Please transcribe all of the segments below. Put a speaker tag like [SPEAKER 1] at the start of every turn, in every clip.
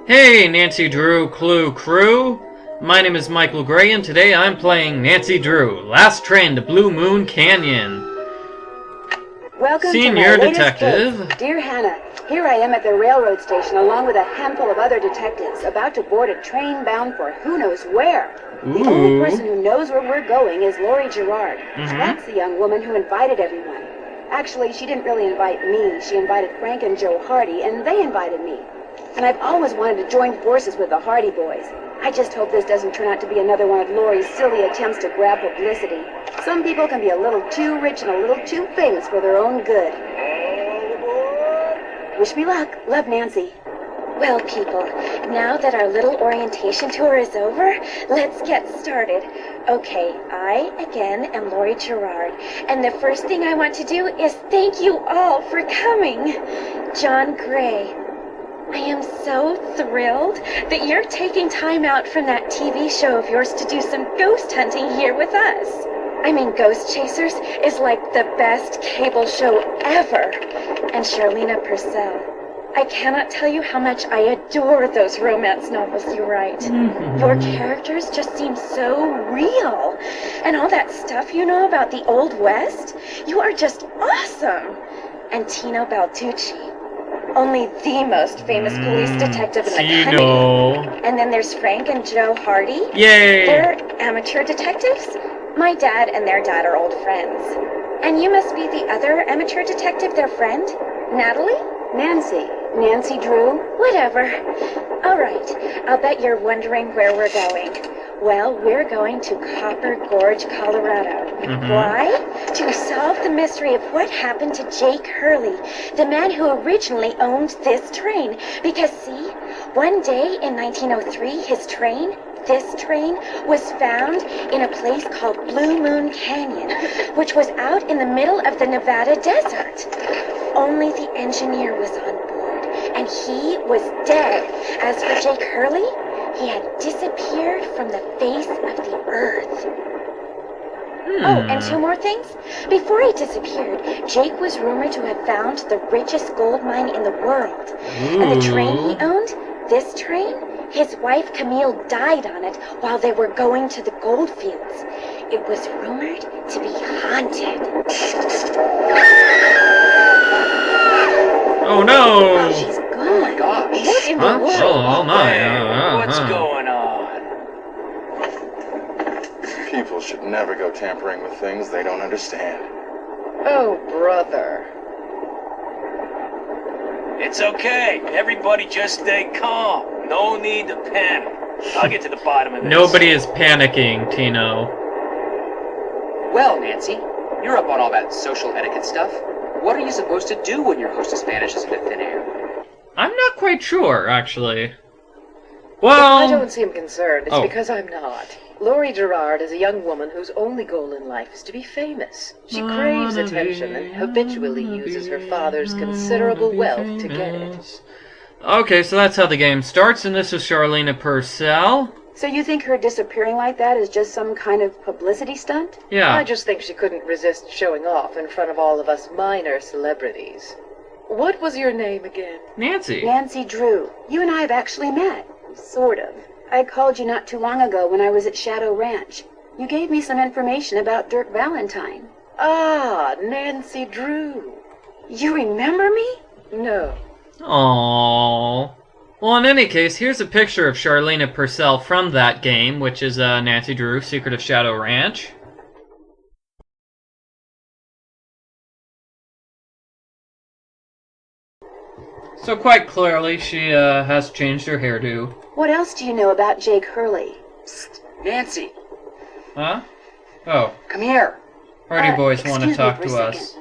[SPEAKER 1] Hey, Nancy Drew Clue Crew! My name is Michael Gray, and today I'm playing Nancy Drew, Last Train to Blue Moon Canyon.
[SPEAKER 2] Welcome
[SPEAKER 1] Senior
[SPEAKER 2] to my latest
[SPEAKER 1] Detective.
[SPEAKER 2] case. Dear Hannah, here I am at the railroad station along with a handful of other detectives about to board a train bound for who knows where. The only person who knows where we're going is Lori Girard. That's the young woman who invited everyone. Actually, she didn't really invite me. She invited Frank and Joe Hardy, and they invited me. And I've always wanted to join forces with the Hardy boys. I just hope this doesn't turn out to be another one of Lori's silly attempts to grab publicity. Some people can be a little too rich and a little too famous for their own good. Wish me luck. Love, Nancy.
[SPEAKER 3] Well, people, now that our little orientation tour is over, let's get started. Okay, I, again, am Lori Girard, and the first thing I want to do is thank you all for coming. John Gray, I am so thrilled that you're taking time out from that TV show of yours to do some ghost hunting here with us. I mean, Ghost Chasers is like the best cable show ever. And Charleena Purcell, I cannot tell you how much I adore those romance novels you write. Your characters just seem so real. And all that stuff you know about the Old West, you are just awesome. And Tino Balducci, only the most famous police detective in the country. And then there's Frank and Joe Hardy.
[SPEAKER 1] Yay!
[SPEAKER 3] They're amateur detectives. My dad and their dad are old friends. And you must be the other amateur detective, their friend? Natalie?
[SPEAKER 2] Nancy Drew?
[SPEAKER 3] Whatever. All right. I'll bet you're wondering where we're going. Well, we're going to Copper Gorge, Colorado. Why? To solve the mystery of what happened to Jake Hurley, the man who originally owned this train. Because, see, one day in 1903, this train was found in a place called Blue Moon Canyon, which was out in the middle of the Nevada desert. Only the engineer was on board, and he was dead. As for Jake Hurley, he had disappeared from the face of the earth. Oh, and two more things. Before he disappeared, Jake was rumored to have found the richest gold mine in the world. And the train he owned, this train, his wife Camille died on it while they were going to the gold fields. It was rumored to be haunted.
[SPEAKER 1] Oh no!
[SPEAKER 2] Oh, she's gone.
[SPEAKER 4] Oh my gosh.
[SPEAKER 3] What in the world?
[SPEAKER 1] Oh my.
[SPEAKER 4] Hey, what's going on?
[SPEAKER 5] People should never go tampering with things they don't understand.
[SPEAKER 2] Oh, brother.
[SPEAKER 4] It's okay. Everybody just stay calm. No need to panic. I'll get to the bottom of this.
[SPEAKER 1] Nobody is panicking, Tino.
[SPEAKER 6] Well, Nancy, you're up on all that social etiquette stuff. What are you supposed to do when your hostess vanishes into thin air?
[SPEAKER 1] I'm not quite sure, actually.
[SPEAKER 2] I
[SPEAKER 1] Well,
[SPEAKER 2] don't seem concerned. It's because I'm not. Lori Girard is a young woman whose only goal in life is to be famous. She craves attention and habitually uses her father's considerable wealth to get it.
[SPEAKER 1] okay, so that's how the game starts, and this is Charleena Purcell.
[SPEAKER 2] So you think her disappearing like that is just some kind of publicity stunt?
[SPEAKER 1] Yeah.
[SPEAKER 7] I just think she couldn't resist showing off in front of all of us minor celebrities. What was your name again?
[SPEAKER 1] Nancy.
[SPEAKER 2] Nancy Drew. You and I have actually met. Sort of. I called you not too long ago when I was at Shadow Ranch. You gave me some information about Dirk Valentine.
[SPEAKER 7] Ah, Nancy Drew.
[SPEAKER 2] You remember me?
[SPEAKER 7] No.
[SPEAKER 1] Aww. Well, in any case, here's a picture of Charleena Purcell from that game, which is Nancy Drew, Secret of Shadow Ranch. So quite clearly, she has changed her hairdo.
[SPEAKER 2] What else do you know about Jake Hurley?
[SPEAKER 6] Psst, Nancy,
[SPEAKER 1] Huh? Oh,
[SPEAKER 6] come here.
[SPEAKER 1] Hardy Boys want to
[SPEAKER 2] excuse me
[SPEAKER 1] talk
[SPEAKER 2] for
[SPEAKER 1] to
[SPEAKER 2] a
[SPEAKER 1] us.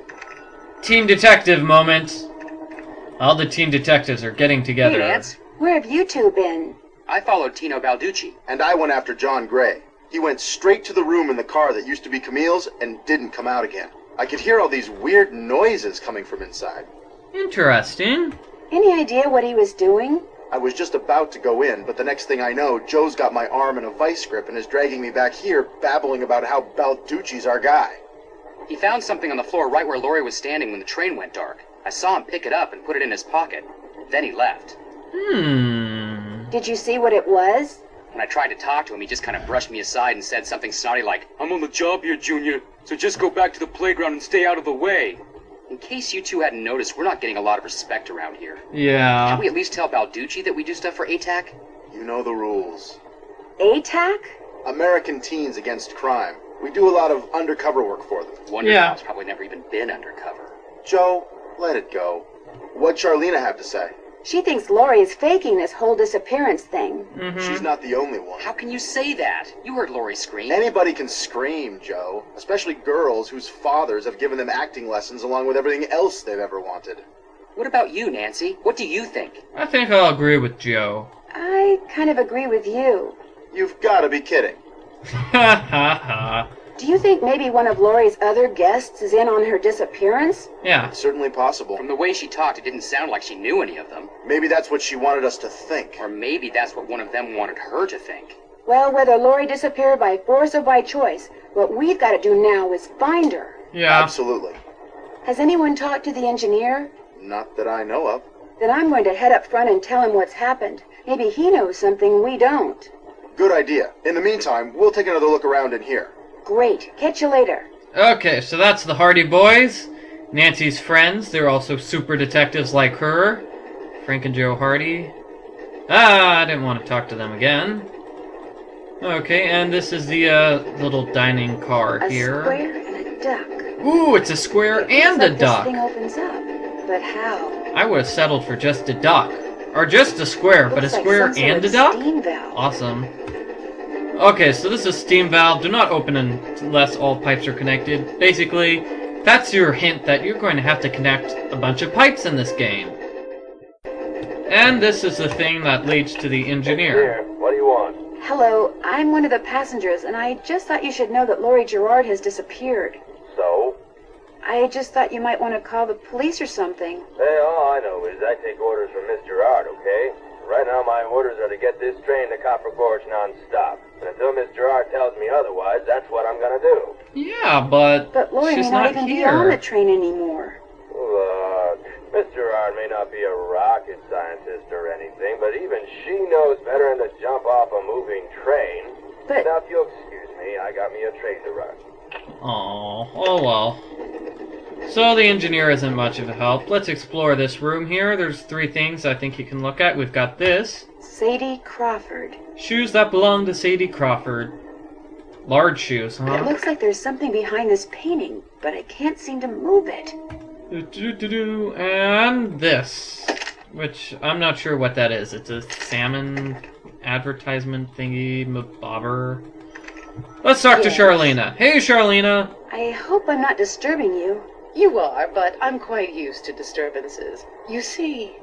[SPEAKER 1] Team Detective moment. All the team detectives are getting together.
[SPEAKER 6] Hey, Nance.
[SPEAKER 2] Where have you two been?
[SPEAKER 6] I followed Tino Balducci.
[SPEAKER 5] And I went after John Gray. He went straight to the room in the car that used to be Camille's and didn't come out again. I could hear all these weird noises coming from inside.
[SPEAKER 1] Interesting.
[SPEAKER 2] Any idea what he was doing?
[SPEAKER 5] I was just about to go in, but the next thing I know, Joe's got my arm in a vice grip and is dragging me back here, babbling about how Balducci's our guy.
[SPEAKER 6] He found something on the floor right where Lori was standing when the train went dark. I saw him pick it up and put it in his pocket. Then he left.
[SPEAKER 2] Did you see what it was?
[SPEAKER 6] When I tried to talk to him, he just kind of brushed me aside and said something snotty like, "I'm on the job here, Junior, so just go back to the playground and stay out of the way." In case you two hadn't noticed, we're not getting a lot of respect around here.
[SPEAKER 1] Yeah.
[SPEAKER 6] Can we at least tell Balducci that we do stuff for ATAC?
[SPEAKER 5] You know the rules.
[SPEAKER 2] ATAC?
[SPEAKER 5] American Teens Against Crime. We do a lot of undercover work for them.
[SPEAKER 6] Wonder
[SPEAKER 1] Yeah.
[SPEAKER 6] Pal's probably never even been undercover.
[SPEAKER 5] Joe, let it go. What'd Charleena have to say?
[SPEAKER 2] She thinks Lori is faking this whole disappearance thing.
[SPEAKER 5] She's not the only one.
[SPEAKER 6] How can you say that? You heard Lori scream.
[SPEAKER 5] Anybody can scream, Joe. Especially girls whose fathers have given them acting lessons along with everything else they've ever wanted.
[SPEAKER 6] What about you, Nancy? What do you think?
[SPEAKER 1] I think I'll agree with Joe.
[SPEAKER 2] I kind of agree with you.
[SPEAKER 5] You've got to be kidding.
[SPEAKER 1] Ha ha ha.
[SPEAKER 2] Do you think maybe one of Lori's other guests is in on her disappearance?
[SPEAKER 1] Yeah.
[SPEAKER 5] It's certainly possible.
[SPEAKER 6] From the way she talked, it didn't sound like she knew any of them.
[SPEAKER 5] Maybe that's what she wanted us to think.
[SPEAKER 6] Or maybe that's what one of them wanted her to think.
[SPEAKER 2] Well, whether Lori disappeared by force or by choice, what we've got to do now is find her.
[SPEAKER 1] Yeah.
[SPEAKER 5] Absolutely.
[SPEAKER 2] Has anyone talked to the engineer?
[SPEAKER 5] Not that I know of.
[SPEAKER 2] Then I'm going to head up front and tell him what's happened. Maybe he knows something we don't.
[SPEAKER 5] Good idea. In the meantime, we'll take another look around in here.
[SPEAKER 2] Great. Catch you later.
[SPEAKER 1] Okay, so that's the Hardy Boys. Nancy's friends. They're also super detectives like her. Frank and Joe Hardy. I didn't want to talk to them again. Okay, and this is the little dining car
[SPEAKER 2] A
[SPEAKER 1] here.
[SPEAKER 2] square and a duck.
[SPEAKER 1] Ooh, it's a square
[SPEAKER 2] It
[SPEAKER 1] and
[SPEAKER 2] looks
[SPEAKER 1] a
[SPEAKER 2] like
[SPEAKER 1] duck.
[SPEAKER 2] This thing opens up. But how?
[SPEAKER 1] I would have settled for just a duck. Or just a square, but a
[SPEAKER 2] Looks like
[SPEAKER 1] square
[SPEAKER 2] some sort
[SPEAKER 1] and a
[SPEAKER 2] of
[SPEAKER 1] duck?
[SPEAKER 2] steam valve.
[SPEAKER 1] Awesome. Okay, so this is steam valve. Do not open unless all pipes are connected. Basically, that's your hint that you're going to have to connect a bunch of pipes in this game. And this is the thing that leads to the engineer.
[SPEAKER 8] What do you want?
[SPEAKER 2] Hello, I'm one of the passengers, and I just thought you should know that Lori Girard has disappeared.
[SPEAKER 8] So?
[SPEAKER 2] I just thought you might want to call the police or something.
[SPEAKER 8] Hey, all I know is I take orders from Miss Girard, okay? Right now my orders are to get this train to Copper Gorge non-stop. And until Miss Girard tells me otherwise, that's what I'm gonna do.
[SPEAKER 1] Yeah, but
[SPEAKER 2] But Lori
[SPEAKER 1] she's
[SPEAKER 2] may not
[SPEAKER 1] not
[SPEAKER 2] even be on the
[SPEAKER 1] here.
[SPEAKER 2] train anymore.
[SPEAKER 8] Look, Miss Girard may not be a rocket scientist or anything, but even she knows better than to jump off a moving train.
[SPEAKER 2] But
[SPEAKER 8] Now, if you'll excuse me, I got me a train to run.
[SPEAKER 1] Oh well. So the engineer isn't much of a help. Let's explore this room here. There's 3 things I think you can look at. We've got this.
[SPEAKER 2] Sadie Crawford.
[SPEAKER 1] Shoes that belong to Sadie Crawford. Large shoes,
[SPEAKER 2] It
[SPEAKER 1] huh?
[SPEAKER 2] looks like there's something behind this painting, but I can't seem to move it.
[SPEAKER 1] And this. Which, I'm not sure what that is. It's a salmon advertisement thingy, bobber. Let's talk to
[SPEAKER 2] Yes.
[SPEAKER 1] Charleena. Hey, Charleena.
[SPEAKER 2] I hope I'm not disturbing you.
[SPEAKER 7] You are, but I'm quite used to disturbances. You see,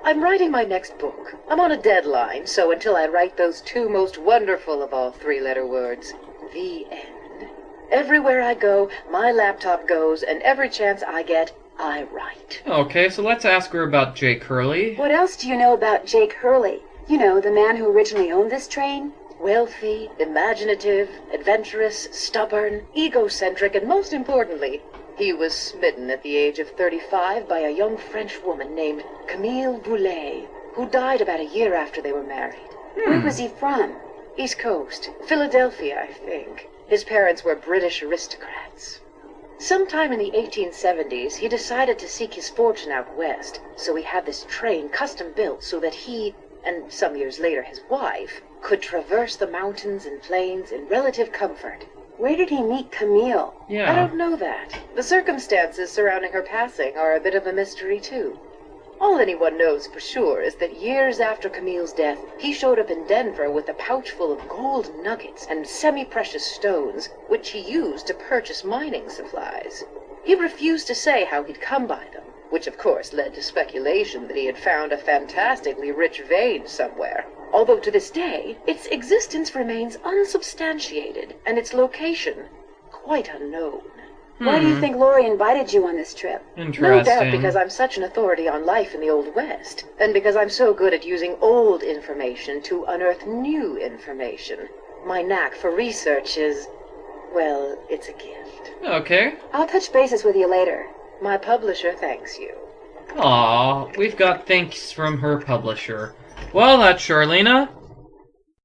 [SPEAKER 7] I'm writing my next book. I'm on a deadline, so until I write those 2 most wonderful of all 3-letter words, the end. Everywhere I go, my laptop goes, and every chance I get, I write.
[SPEAKER 1] Okay, so let's ask her about Jake Hurley.
[SPEAKER 2] What else do you know about Jake Hurley? You know, the man who originally owned this train?
[SPEAKER 7] Wealthy, imaginative, adventurous, stubborn, egocentric, and most importantly, he was smitten at the age of 35 by a young French woman named Camille Boulet, who died about a year after they were married.
[SPEAKER 2] Where was he from?
[SPEAKER 7] East Coast, Philadelphia, I think. His parents were British aristocrats. Sometime in the 1870s, he decided to seek his fortune out west, so he had this train custom built so that he, and some years later his wife, could traverse the mountains and plains in relative comfort.
[SPEAKER 2] Where did he meet Camille?
[SPEAKER 1] Yeah.
[SPEAKER 7] I don't know that. The circumstances surrounding her passing are a bit of a mystery, too. All anyone knows for sure is that years after Camille's death, he showed up in Denver with a pouch full of gold nuggets and semi-precious stones, which he used to purchase mining supplies. He refused to say how he'd come by them, which of course led to speculation that he had found a fantastically rich vein somewhere. Although to this day, its existence remains unsubstantiated, and its location quite unknown.
[SPEAKER 2] Why do you think Lori invited you on this trip?
[SPEAKER 1] Interesting.
[SPEAKER 7] No doubt because I'm such an authority on life in the Old West, and because I'm so good at using old information to unearth new information. My knack for research is, well, it's a gift.
[SPEAKER 1] Okay.
[SPEAKER 2] I'll touch bases with you later.
[SPEAKER 7] My publisher thanks you.
[SPEAKER 1] Aw, we've got thanks from her publisher. Well, that's Charleena.